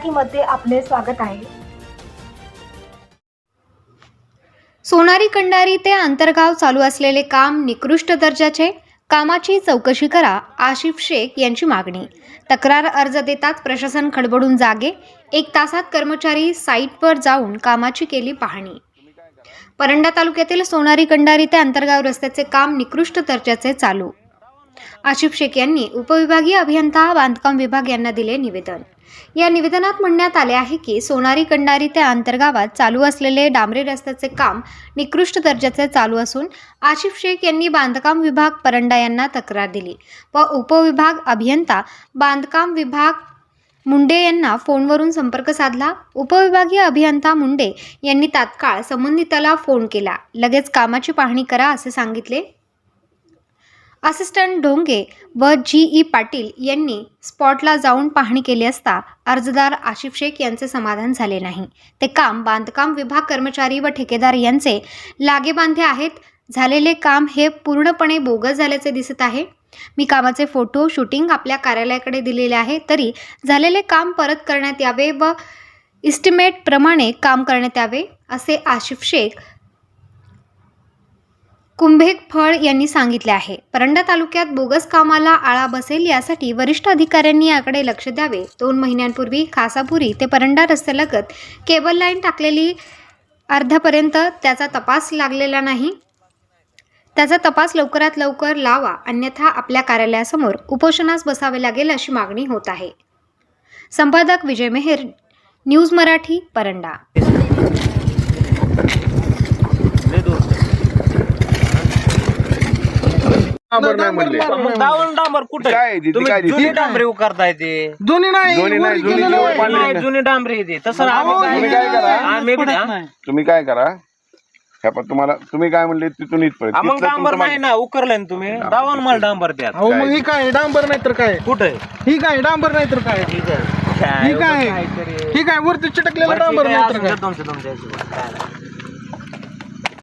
मराठीमध्ये आपले स्वागत आहे। सोनारी कंडारी ते आंतरगाव चालू असलेले काम निकृष्ट दर्जाचे, कामाची चौकशी करा, आशिफ शेख यांची मागणी। तक्रार अर्ज देताच प्रशासन खडबडून जागे, 1 तासात कर्मचारी साईटवर जाऊन कामाची केली पाहणी। परंडा तालुक्यातील सोनारी कंडारी ते आंतरगाव रस्त्याचे काम निकृष्ट दर्जाचे चालू। आशिफ शेख यांनी उपविभागीय अभियंता बांधकाम विभाग यांना दिले निवेदन। या निवेदनात म्हणण्यात आले आहे की सोनारी कंडारी ते आंतरगावात चालू असलेले डांबरी रस्त्याचे काम निकृष्ट दर्जाचे चालू असून आशिफ शेख यांनी बांधकाम विभाग परंडा यांना तक्रार दिली व उपविभाग अभियंता बांधकाम विभाग मुंडे यांना फोनवरून संपर्क साधला। उपविभागीय अभियंता मुंडे यांनी तात्काळ संबंधिताला फोन केला, लगेच कामाची पाहणी करा असे सांगितले। असिस्टंट ढोंगे व जी.ई. पाटील यांनी स्पॉटला जाऊन पाहणी केली असता अर्जदार आशिफ शेख यांचे समाधान झाले नाही। ते काम बांधकाम विभाग कर्मचारी व ठेकेदार यांचे लागेबांधे आहेत। झालेले काम हे पूर्णपणे बोगस झाल्याचे दिसत आहे। मी कामाचे फोटो शूटिंग आपल्या कार्यालयाकडे दिलेले आहे, तरी झालेले काम परत करण्यात यावे व इस्टिमेट प्रमाणे काम करण्यात यावे असे आशिफ शेख कुंभेफळ यांनी सांगितले आहे। परंडा तालुक्यात बोगस कामाला आळा बसेल यासाठी वरिष्ठ अधिकाऱ्यांनी याकडे लक्ष द्यावे। 2 महिन्यांपूर्वी खासापुरी ते परंडा रस्त्यालगत केबल लाईन टाकलेली अर्ध्यापर्यंत त्याचा तपास लागलेला नाही। त्याचा तपास लवकरात लवकर लावा, अन्यथा आपल्या कार्यालयासमोर उपोषणास बसावे लागेल अशी मागणी होत आहे। संपादक विजय मेहर, न्यूज मराठी, परंडा। डांबर नाही म्हणले दावण डांबर कुठे काय ती तुम्ही काय ती? जुनी डांबरी उकारताय ते दोन्ही नाही नाही, जुनी डांबरी आहे ते तसं तुम्ही काय करा आम्ही तुम्ही काय करा ह्या पण तुम्हाला तुम्ही काय म्हणले तिथून इथपर्यंत मग तिथलं डांबर तुमचं नाही ना उकरलंय ना तुम्ही दावण मला डांबर द्या अहो मग ही काय डांबर नाही तर काय, कुठे ही काय डांबर नाही तर काय, ही काय, ही काय वरती चिटकलेलं डांबर नाही तर काय। तुमच्या हिशोबात